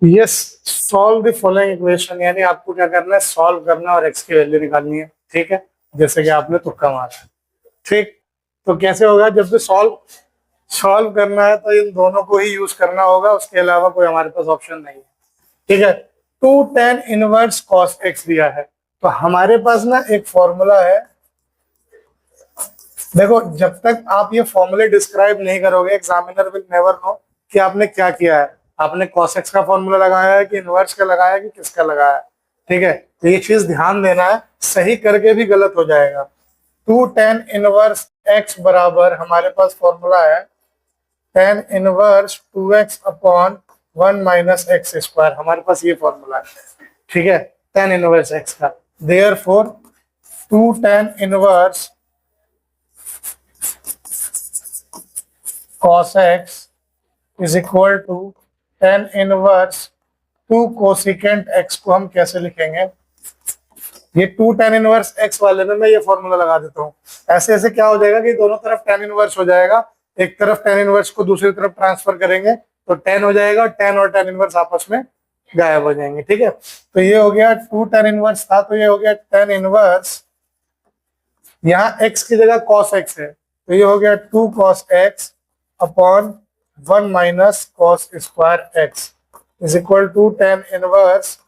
Yes, solve the following equation, यानी आपको क्या करना है, सॉल्व करना और एक्स की वैल्यू निकालनी है। ठीक है, जैसे कि आपने तुक्का मारा है। ठीक, तो कैसे होगा, जब भी सॉल्व सॉल्व करना है तो इन दोनों को ही यूज करना होगा, उसके अलावा कोई हमारे पास ऑप्शन नहीं है। ठीक है, 2 tan इनवर्स cos x दिया है, तो हमारे पास ना एक फॉर्मूला है। देखो, जब तक आप ये फॉर्मूले डिस्क्राइब नहीं करोगे, एग्जामिनर विल नेवर नो कि आपने क्या किया है। आपने cos x का फॉर्मूला लगाया है कि इनवर्स का लगाया है कि किसका लगाया है। ठीक है, तो ये चीज ध्यान देना है, सही करके भी गलत हो जाएगा। 2 tan इनवर्स x बराबर हमारे पास फॉर्मूला है tan 1 2x अपॉन 1 - x²। हमारे पास ये फॉर्मूला है। ठीक है, tan 1 x का, therefore 2 tan 1 cos x is equal to tan 1 2 cosecant x को हम कैसे लिखेंगे। ये 2 tan 1 x वाले में मैं ये फॉर्मूला लगा देता हूँ। ऐसे ऐसे क्या हो जाएगा कि दोनों तरफ tan 1 हो जाएगा, एक तरफ tan 1 को दूसरी तरफ ट्रांसफर करेंगे तो tan हो जाएगा, और tan और tan 1 आपस में गायब हो जाएंगे। ठीक है, तो ये हो गया 2 tan 1 था, तो ये हो गया tan 1, यहाँ x की जगह cos x है, तो ये हो गया 2 cos x upon 1 - cos² x is equal to tan 1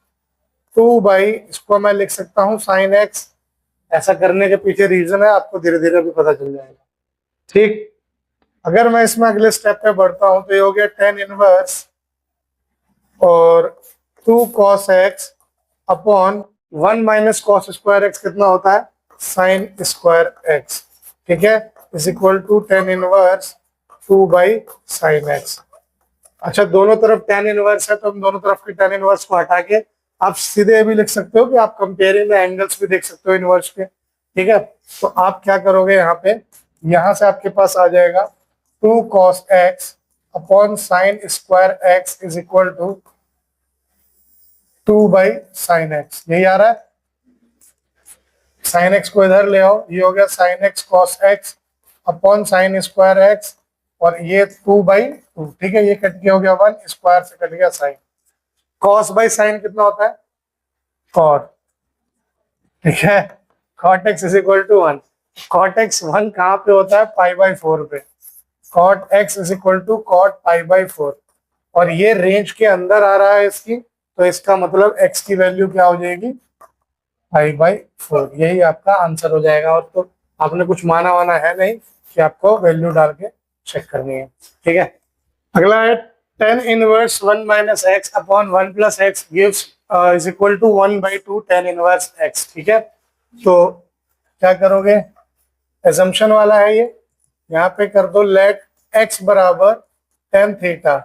2 इसको मैं लिख सकता हूँ sin x। ऐसा करने के पीछे रीजन है, आपको धीरे धीरे अभी पता चल जाएगा। ठीक, अगर मैं इसमें अगले स्टेप पे बढ़ता हूं तो ये हो गया tan 1 और 2 cos x upon 1 - cos² x कितना होता है, sin²x। ठीक है, is equal to tan 1 2/sin x। अच्छा, दोनों तरफ tan 1 है तो हम दोनों तरफ की tan 1 को हटा के आप सीधे ये भी लिख सकते हो कि आप कंपेयरिंग द एंगल्स भी देख सकते हो इनवर्स के। ठीक है, तो आप क्या करोगे, यहाँ पे यहाँ से आपके पास आ जाएगा 2 cos x upon sin²x is equal to 2/sin x। यही आ रहा है, sin x को इधर ले आओ, ये हो गया sin x cos x upon sin²x, और ये 2/2। ठीक है, ये कट के हो गया 1, स्क्वायर से कट गया साइन। cos बाई साइन कितना होता है, cot। ठीक है, cot x is equal to 1। cot x 1 कहाँ पे होता है, π/4 पे। cot x is equal to cot π/4, और ये रेंज के अंदर आ रहा है इसकी, तो इसका मतलब x की वैल्यू क्या हो जाएगी, π/4। यही आपका आंसर हो जाएगा, और तो आपने कुछ माना वाना है नहीं कि आपको वैल्यू डाल के चेक करनी है। ठीक है, अगला है tan 1 - x upon 1 + x gives is equal to 1/2 tan 1 x। ठीक है, तो क्या करोगे, एजम्पशन वाला है ये, यहाँ पे कर दो लेट x बराबर tan थीटा।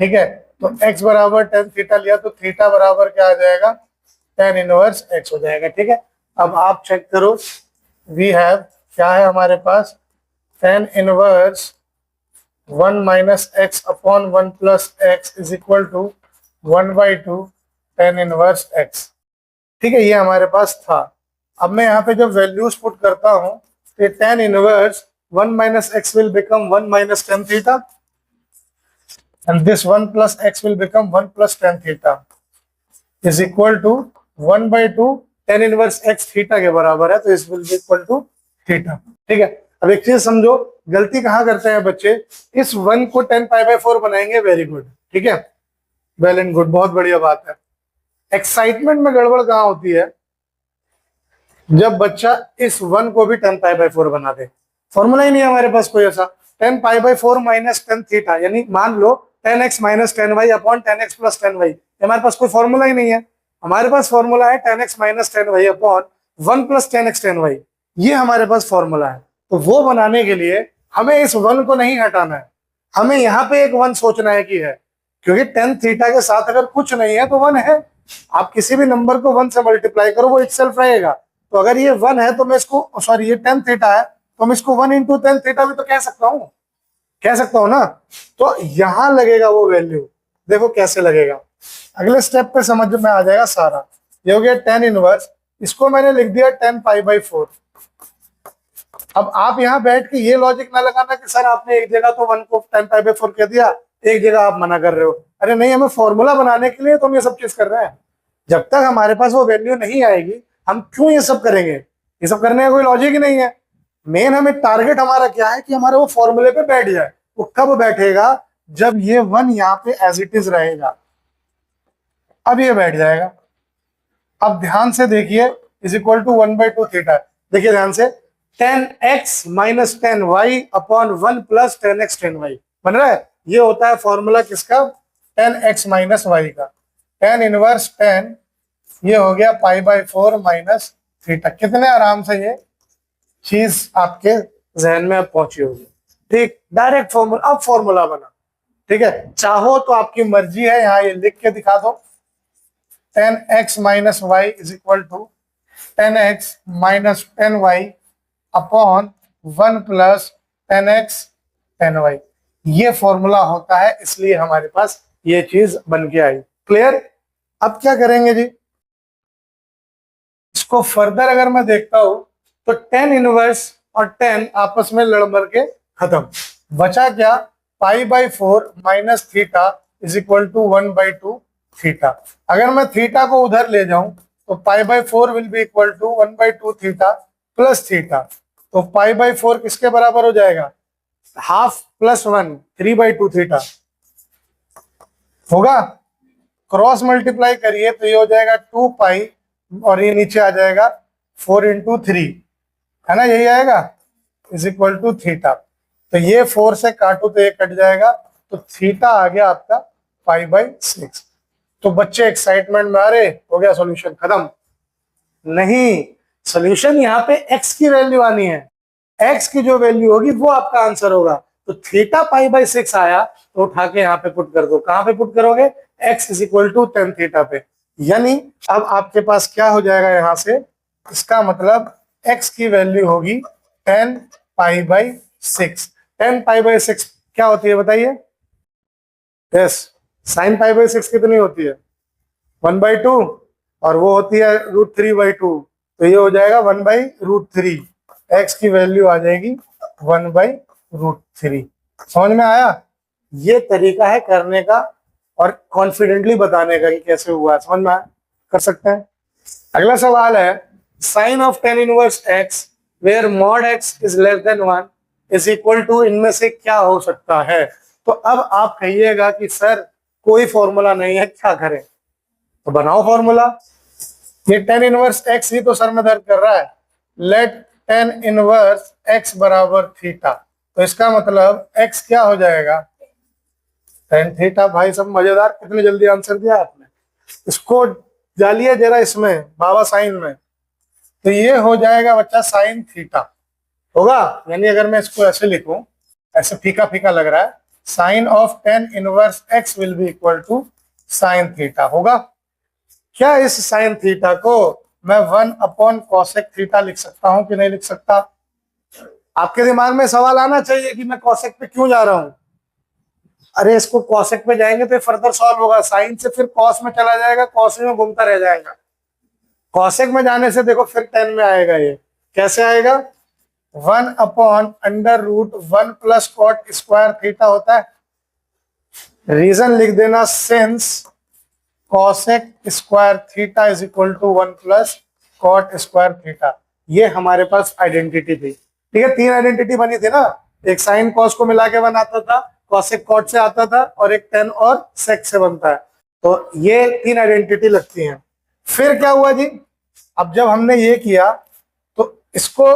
ठीक है, तो x बराबर tan थीटा लिया तो थीटा बराबर क्या आ जाएगा, tan 1 x हो जाएगा। ठीक है, अब आप चेक करो, वी हैव क्या है हमारे पास, tan 1 - x upon 1 + x is equal to 1/2 tan 1 x। ठीक है, ये हमारे पास था। अब मैं यहाँ पे जब वैल्यूज पुट करता हूँ तो tan 1 - x will become 1 - tan theta, and this 1 + x will become 1 + tan theta is equal to 1/2 tan 1 x theta के बराबर है, तो इस will be equal to theta. ठीक है, अब एक चीज समझो, गलती कहाँ करते हैं बच्चे, इस 1 को tan π/4 बनाएंगे, वेरी गुड। ठीक है, वेल एंड गुड, बहुत बढ़िया बात है। एक्साइटमेंट में गड़बड़ कहाँ होती है, जब बच्चा इस 1 को भी tan π/4 बना दे। फॉर्मूला ही नहीं है हमारे पास कोई ऐसा, tan π/4 - tan थीटा, यानी मान लो tan x - tan y upon tan x + tan y, हमारे पास कोई फॉर्मूला ही नहीं है। हमारे पास फॉर्मूला है tan x - tan y अपॉन 1 + tan x tan y, ये हमारे पास फॉर्मूला है। तो वो बनाने के लिए हमें इस 1 को नहीं हटाना है, हमें यहाँ पे एक 1 सोचना है कि है, क्योंकि tan थीटा के साथ अगर कुछ नहीं है तो 1 है। आप किसी भी नंबर को 1 से मल्टीप्लाई करो, वो इटसेल्फ रहेगा। तो अगर ये 1 है तो मैं इसको, सॉरी ये tan थीटा है तो मैं इसको 1 × tan थीटा भी तो कह सकता हूँ ना। तो यहां लगेगा वो वैल्यू, देखो कैसे लगेगा, अगले स्टेप पे समझ में आ जाएगा सारा। ये हो गया tan 1, इसको मैंने लिख दिया tan π/4। अब आप यहाँ बैठ के ये लॉजिक ना लगाना कि सर आपने एक जगह तो 1 को tan π/4 कह दिया, एक जगह आप मना कर रहे हो, अरे नहीं हमें फॉर्मूला बनाने के लिए तो हम ये सब चीज कर रहे हैं। जब तक हमारे पास वो वैल्यू नहीं आएगी हम क्यों ये सब करेंगे, ये सब करने का कोई लॉजिक ही नहीं है। मेन हमें टारगेट हमारा क्या है कि हमारे वो फॉर्मूले पे बैठ जाए। वो कब बैठेगा, जब ये 1 यहाँ पे एज इट इज रहेगा, अब ये बैठ जाएगा। अब ध्यान से देखिए, इज इक्वल टू 1/2 थीटा। देखिए ध्यान से, 10x माइनस 10y अपॉन 1 प्लस 10x 10y बन रहा है। ये होता है फॉर्मूला किसका, 10x माइनस वाई का। 10 इनवर्स 10 ये हो गया π/4 माइनस थीटा। कितने आराम से ये चीज आपके जहन में अब पहुंची होगी। ठीक, डायरेक्ट फॉर्मूला, अब फॉर्मूला बना। ठीक है, चाहो तो आपकी मर्जी है, यहाँ ये लिख के दिखा दो, 10x minus y is equal to 10x minus 10y अपॉन 1 प्लस 10x 10y। ये फॉर्मूला होता है, इसलिए हमारे पास ये चीज बन के आई। क्लियर। अब क्या करेंगे जी, इसको फर्दर अगर मैं देखता हूं तो 10 इनवर्स और 10 आपस में लड़ मर के खत्म। बचा क्या, π/4 minus theta is equal to 1/2 theta. अगर मैं थीटा को उधर ले जाऊं तो π/4 will be equal to 1/2 theta plus theta. तो π/4 किसके बराबर हो जाएगा, हाफ प्लस 1, 3/2 थीटा होगा। क्रॉस मल्टीप्लाई करिए तो ये हो जाएगा 2 और ये नीचे आ जाएगा 4 × 3, है ना, यही आएगा, इज इक्वल टू थीटा। तो ये 4 से काटो तो ये कट जाएगा, तो थीटा आ गया आपका π/6। तो बच्चे एक्साइटमेंट में आ रहे, हो गया सॉल्यूशन खत्म। नहीं, सॉल्यूशन यहाँ पे x की वैल्यू आनी है, x की जो वैल्यू होगी वो आपका आंसर होगा। तो थीटा π/6 आया तो उठा के यहाँ पे पुट कर दो। कहाँ पे पुट करोगे, x is equal to 10 theta पे। यानी अब आपके पास क्या हो जाएगा यहाँ से, इसका मतलब x की वैल्यू होगी 10 π/6। 10 π/6 क्या होती है बताइए, यस, साइन π/6 कितनी होती है, 1/2, और वो होती है √3/2। तो ये हो जाएगा 1/√3। x की वैल्यू आ जाएगी 1/√3। समझ में आया, ये तरीका है करने का और कॉन्फिडेंटली बताने का कि कैसे हुआ, समझ में आया, कर सकते हैं। अगला सवाल है, sine of 10 inverse x where mod x is less than 1 is equal to, इनमें से क्या हो सकता है। तो अब आप कहिएगा कि सर कोई फॉर्मूला नहीं है, क्या करें, तो बनाओ फॉर्मूला। ये 10 इनवर्स x ही तो सर में दर्द कर रहा है। लेट 10 इनवर्स x बराबर थीटा। तो इसका मतलब x क्या हो जाएगा, tan थीटा। भाई सब मजेदार, कितने जल्दी आंसर दिया आपने। इसको डालिए जरा इसमें बाबा साइन में, तो ये हो जाएगा बच्चा साइन थीटा होगा। यानी अगर मैं इसको ऐसे लिखूं, ऐसे फीका फीका लग रहा है, sine of 10 inverse x will be equal to sine theta होगा। क्या इस साइन थीटा को मैं 1/cosec थीटा लिख सकता हूं कि नहीं लिख सकता। आपके दिमाग में सवाल आना चाहिए कि मैं cosec पे क्यों जा रहा हूं। अरे इसको cosec पे जाएंगे तो फर्दर सॉल्व होगा, साइन से फिर cos में चला जाएगा, cos में घूमता रह जाएगा। cosec में जाने से देखो फिर 10 में आएगा। ये कैसे आएगा, 1/√1 प्लस cot स्क्वायर थीटा होता है। रीजन लिख देना, since cosec square theta is equal to 1 plus cot square theta. ये हमारे पास आइडेंटिटी थी। ठीक है, 3 आइडेंटिटी बनी थी ना, एक साइन cos को मिला के बनाता था, cosec cot से आता था, और एक tan और sec से बनता है। तो ये 3 आइडेंटिटी लगती हैं। फिर क्या हुआ जी, अब जब हमने ये किया तो इसको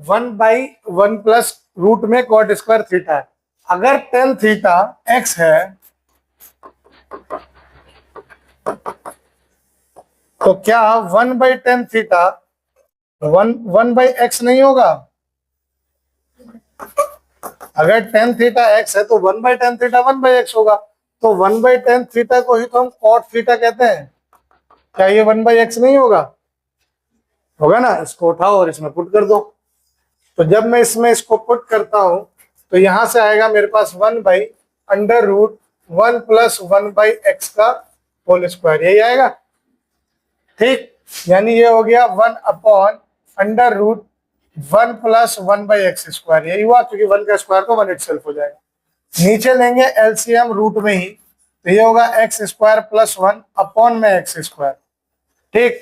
1/1 प्लस रूट में cot स्क्वायर थीटा है। अगर tan थीटा x है तो क्या 1/tan थीटा 1/x नहीं होगा। अगर tan थीटा x है तो 1/tan थीटा 1/x होगा। तो 1/tan थीटा को ही तो हम cot थीटा कहते हैं। क्या ये 1/x नहीं होगा, होगा ना। इसको उठाओ और इसमें पुट कर दो। तो जब मैं इसमें इसको पुट करता हूं तो यहां से आएगा मेरे पास 1/√1 प्लस 1/x का होल स्क्वायर, यही आएगा। ठीक, यानी ये हो गया 1/√1 प्लस 1/x स्क्वायर, यही हुआ, क्योंकि 1 का स्क्वायर तो 1 इटसेल्फ हो जाएगा। नीचे लेंगे एलसीएम रूट में ही, तो ये होगा एक्स स्क्वायर प्लस 1 अपॉन में एक्स स्क्वायर। ठीक,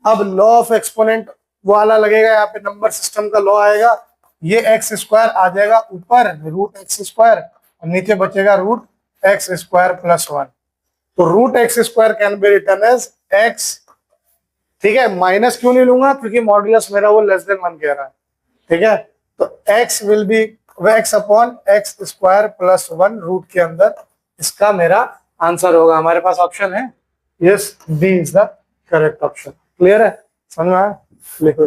अब लॉ ऑफ एक्सपोनेंट वाला लगेगा, यहाँ पे नंबर सिस्टम का लॉ आएगा, ये एक्स स्क्वायर आ जाएगा ऊपर रूट एक्स स्क्वायर और नीचे बचेगा रूट एक्स स्क्वायर प्लस 1। तो root x square can be written as x. ठीक है, माइनस क्यों नहीं लूंगा, क्योंकि मॉड्यूलस मेरा वो लेस देन 1 कह रहा है। ठीक है, तो x will be x upon x square plus 1 root के अंदर, इसका मेरा आंसर होगा। हमारे पास ऑप्शन है yes, b is the correct option. Clear है, समझ में आया, लिखो।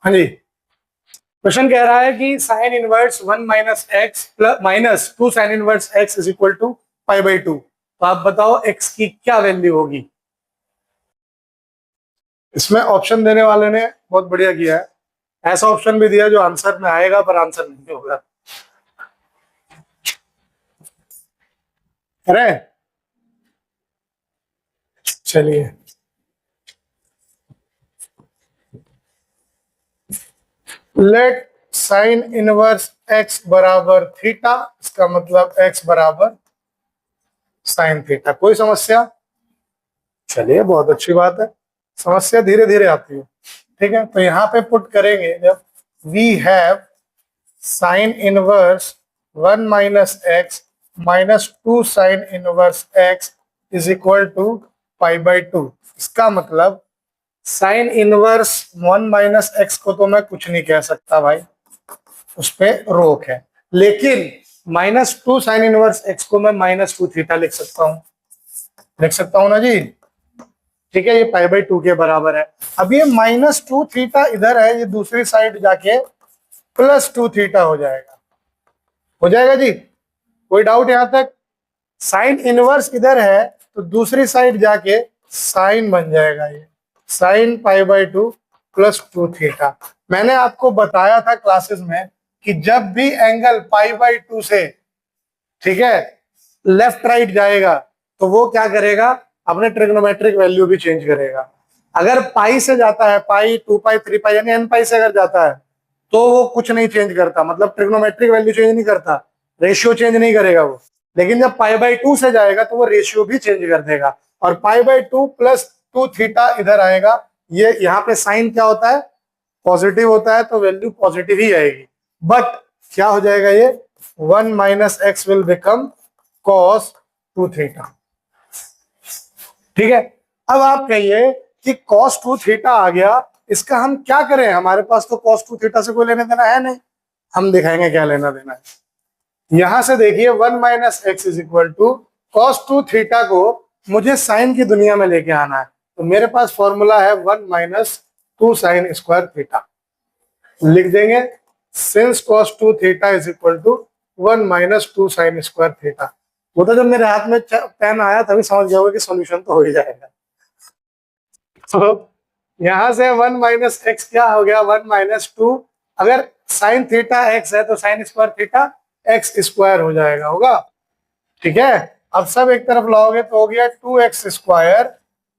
हाँ जी, क्वेश्चन कह रहा है कि sine inverse 1 minus x plus minus 2 sine inverse x is equal to pi by 2। तो आप बताओ एक्स की क्या वैल्यू होगी। इसमें ऑप्शन देने वाले ने बहुत बढ़िया किया है, ऐसा ऑप्शन भी दिया जो आंसर में आएगा पर आंसर नहीं होगा। अरे चलिए, लेट साइन इनवर्स एक्स बराबर थीटा, इसका मतलब एक्स बराबर साइन थीटा। कोई समस्या? चलिए, बहुत अच्छी बात है, समस्या धीरे धीरे आती है। ठीक है, तो यहाँ पे पुट करेंगे, जब we have sine inverse 1 minus x minus 2 sine inverse x is equal to pi by 2। इसका मतलब साइन इनवर्स 1 माइनस एक्स को तो मैं कुछ नहीं कह सकता भाई, उस पर रोक है, लेकिन माइनस 2 साइन इनवर्स एक्स को मैं माइनस 2 थीटा लिख सकता हूं, लिख सकता हूं ना जी। ठीक है, ये पाई बाई 2 के बराबर है। अब ये माइनस 2 थीटा इधर है, ये दूसरी साइड जाके प्लस 2 थीटा हो जाएगा, हो जाएगा जी, कोई डाउट यहां तक? साइन इनवर्स इधर है तो दूसरी साइड जाके साइन बन जाएगा, ये sine pi by 2 plus 2 theta. मैंने आपको बताया था क्लासेस में कि जब भी एंगल पाई बाई 2 से, ठीक है, लेफ्ट राइट जाएगा तो वो क्या करेगा, अपने ट्रिग्नोमेट्रिक वैल्यू भी चेंज करेगा। अगर पाई से जाता है, पाई 2 पाई 3 पाई यानी एन पाई से अगर जाता है तो वो कुछ नहीं चेंज करता, मतलब ट्रिग्नोमेट्रिक वैल्यू चेंज नहीं करता, रेशियो चेंज नहीं करेगा वो। लेकिन जब पाई बाई 2 से जाएगा तो वो रेशियो भी चेंज कर देगा, और पाई बाई 2 प्लस 2 थीटा इधर आएगा। ये यहाँ पे साइन क्या होता है, पॉजिटिव होता है, तो वैल्यू पॉजिटिव ही आएगी। बट क्या हो जाएगा, ये 1 minus x will become cos 2 theta. ठीक है, अब आप कहिए कि cos 2 थीटा आ गया, इसका हम क्या करें, हमारे पास तो cos 2 थीटा से कोई लेना देना है नहीं, हम दिखाएंगे क्या लेना देना है। यहां से देखिए 1 minus x is equal to cos 2 theta को मुझे साइन की दुनिया में लेके आना है, तो मेरे पास फॉर्मूला है 1 माइनस 2 साइन स्क्वायर थीटा। लिख देंगे since cos 2 theta is equal to 1 minus 2 sine square theta. वो तो जब मेरे हाथ में पेन आया तभी समझ गया कि सॉल्यूशन तो हो ही जाएगा। तो यहां से 1 माइनस एक्स क्या हो गया, 1 माइनस 2, अगर साइन थीटा एक्स है तो sign square theta x square हो जाएगा, होगा। ठीक है, अब सब एक तरफ लाओगे तो हो गया 2x square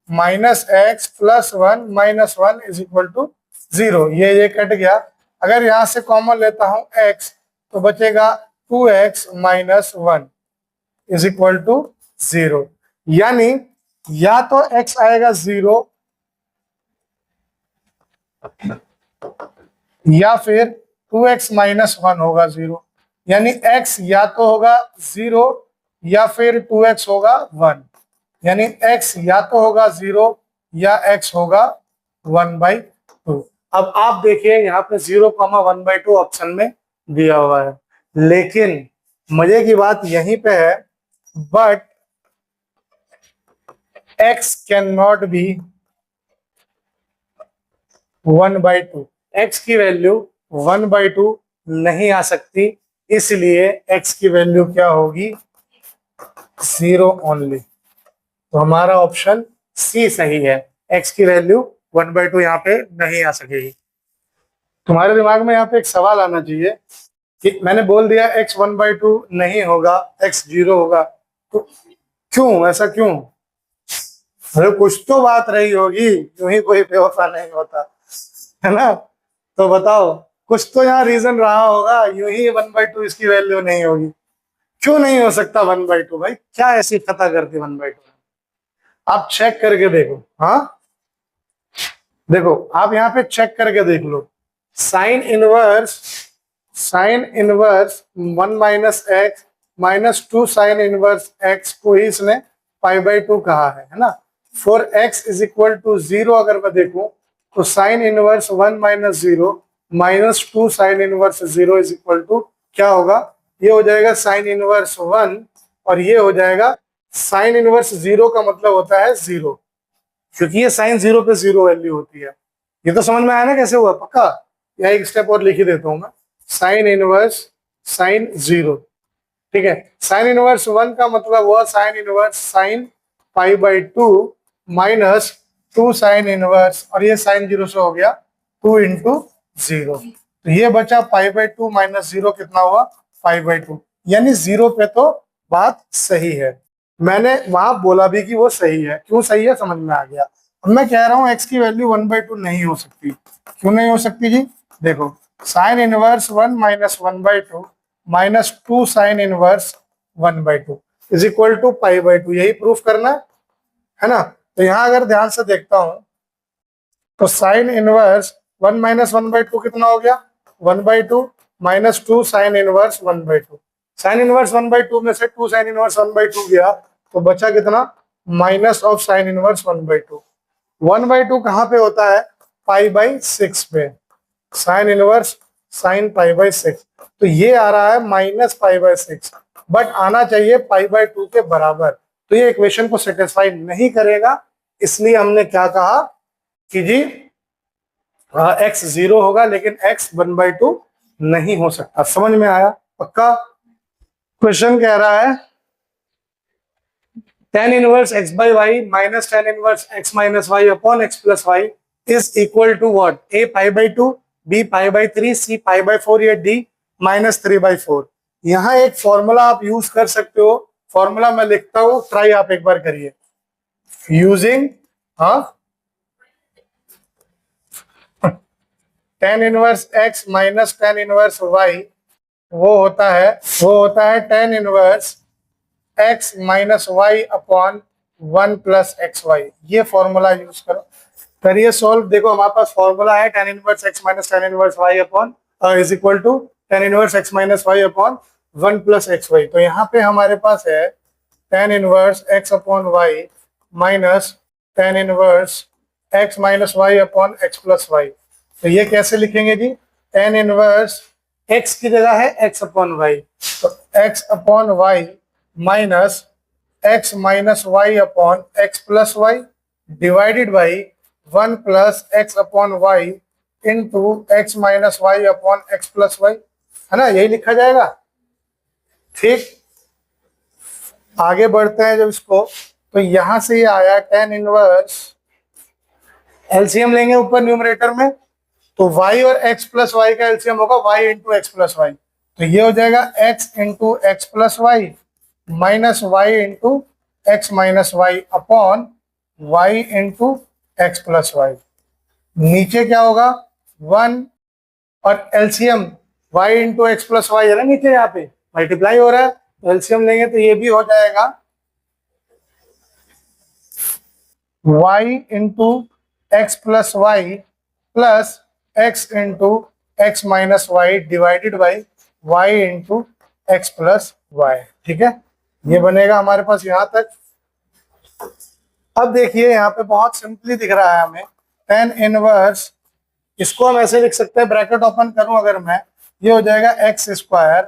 minus x plus 1 minus 1 is equal to 0। ये कट गया, अगर यहां से कॉमन लेता हूं x तो बचेगा 2x minus 1 is equal to 0। यानी या तो x आएगा 0 या फिर 2x माइनस 1 होगा 0, यानी x या तो होगा 0 या फिर 2x होगा 1, यानी x या तो होगा 0 या x होगा 1/2। अब आप देखिए यहाँ पे 0,1/2 ऑप्शन में दिया हुआ है, लेकिन मजे की बात यहीं पे है, but x can not be 1/2, x की वैल्यू 1/2 नहीं आ सकती, इसलिए x की वैल्यू क्या होगी, 0 ओनली। तो हमारा ऑप्शन सी सही है, x की वैल्यू 1/2 यहाँ पे नहीं आ सकेगी। तुम्हारे दिमाग में यहाँ पे एक सवाल आना चाहिए कि मैंने बोल दिया x 1/2 नहीं होगा, x 0 होगा, तो क्यों, ऐसा क्यों? अरे कुछ तो बात रही होगी, यूं ही कोई बेवफा नहीं होता है ना। तो बताओ, कुछ तो यहाँ रीजन रहा होगा, यूं ही 1/2 इसकी वैल्यू नहीं होगी। क्यों नहीं हो सकता 1/2 भाई? क्या ऐसी खता करती 1/2? आप चेक करके देखो। हाँ देखो, आप यहाँ पे चेक करके देख लो। Sine inverse 1 - x - 2 sine inverse x को ही इसने π/2 कहा है ना। फॉर x = 0 अगर मैं देखूं तो साइन इनवर्स 1 - 0 - 2 साइन इनवर्स 0 = क्या होगा? ये हो जाएगा साइन इनवर्स 1 और ये हो जाएगा साइन इनवर्स 0 का मतलब होता है 0, क्योंकि ये साइन 0 पे 0 वैल्यू होती है। ये तो समझ में आया ना कैसे हुआ? पक्का? या एक स्टेप और लिख ही देता हूं मैं। साइन इनवर्स साइन 0, ठीक है। साइन इनवर्स 1 का मतलब हुआ sine inverse sine π/2 minus 2 sine inverse, और ये साइन 0 से हो गया 2 × 0, तो ये बचा π/2 - 0 कितना हुआ? π/2, यानी 0 पे तो बात सही है। मैंने वहां बोला भी कि वो सही है। क्यों सही है समझ में आ गया। अब मैं कह रहा हूं x की वैल्यू 1/2 नहीं हो सकती। क्यों नहीं हो सकती जी? देखो, साइन इनवर्स 1 - 1/2 - 2 साइन इनवर्स 1/2 = π/2, यही प्रूफ करना है ना। तो यहां अगर ध्यान से देखता हूं तो साइन इनवर्स 1 - 1/2 कितना हो गया? 1/2 - 2 साइन इनवर्स 1/2। साइन इनवर्स 1/2 में से 2 साइन इनवर्स 1/2 गया तो बचा कितना? Minus of sine inverse 1/2। 1/2 कहाँ पे होता है? π/6 पे। साइन इनवर्स साइन π/6, तो ये आ रहा है -π/6, बट आना चाहिए π/2 के बराबर। तो ये इक्वेशन को सेटिस्फाई नहीं करेगा, इसलिए हमने क्या कहा कि जी x 0 होगा लेकिन x 1/2 नहीं हो सकता। समझ में आया? पक्का? क्वेश्चन कह रहा है tan inverse x/y minus tan inverse x - y अपॉन x + y is equal to what? a π/2, b π/3, c π/4 या d -3/4। यहाँ एक फॉर्मूला आप यूज कर सकते हो। फॉर्मूला मैं लिखता हूं, ट्राई आप एक बार करिए। Using tan inverse x minus tan inverse y वो होता है tan इनवर्स x - y अपॉन 1 + xy। ये फॉर्मूला यूज करो, करिए सॉल्व। देखो हमारे पास फॉर्मूला है tan inverse x - tan inverse y upon is equal to tan inverse x - y अपॉन 1 + xy। तो यहाँ पे हमारे पास है tan inverse x upon y minus tan inverse x - y अपॉन x + y। तो ये कैसे लिखेंगे जी? tan इनवर्स x की जगह है x अपॉन y, तो x upon y minus x - y अपॉन x + y divided by 1 + x upon y into x - y अपॉन x + y, है ना? यही लिखा जाएगा। ठीक, आगे बढ़ते हैं जब इसको, तो यहां से ये आया tan इनवर्स, एलसीएम लेंगे ऊपर न्यूमरेटर में, तो y और x + y का एलसीएम होगा y × x + y। तो ये हो जाएगा x × x + y minus y × x - y upon y × x + y। नीचे क्या होगा? 1 और एलसीएम y × x + y है ना, नीचे यहाँ पे मल्टीप्लाई हो रहा है, तो एलसीएम लेंगे तो ये भी हो जाएगा y × x + y plus x × x - y divided by y × x + y। ठीक है, ये बनेगा हमारे पास यहाँ तक। अब देखिए यहाँ पे बहुत सिंपली दिख रहा है हमें tan इनवर्स, इसको हम ऐसे लिख सकते हैं, ब्रैकेट ओपन करूं अगर मैं, ये हो जाएगा x²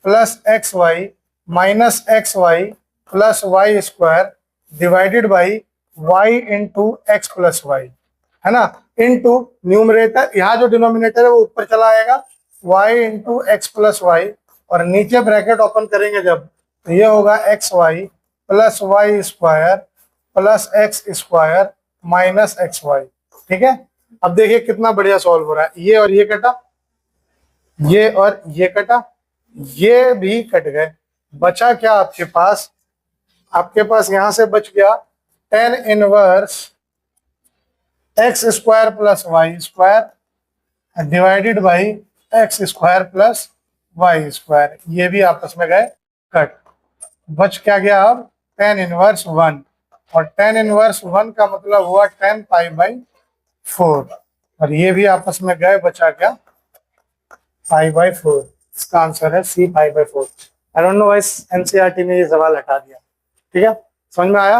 plus xy minus xy plus y² divided by y × x + y, है ना, इनटू न्यूमरेटर, यहाँ जो डिनोमिनेटर है वो ऊपर चला आएगा y × x + y, और नीचे ब्रैकेट ओपन करेंगे जब, तो ये होगा xy plus y² plus x² minus xy। ठीक है, अब देखिए कितना बढ़िया सॉल्व हो रहा है। ये और ये कटा, ये और ये कटा, ये भी कट गए, बचा क्या आपके पास? आपके पास यहां से बच गया tan inverse x² plus y² divided by x² plus y²। ये भी आपस में गए कट। बच क्या गया अब tan इनवर्स 1, और tan इनवर्स 1 का मतलब हुआ tan पाई बाई 4, और ये भी आपस में गए, बचा क्या पाई बाई 4। इसका आंसर है C pi by 4। I don't know why's NCERT ने ये सवाल हटा दिया। ठीक है, समझ में आया।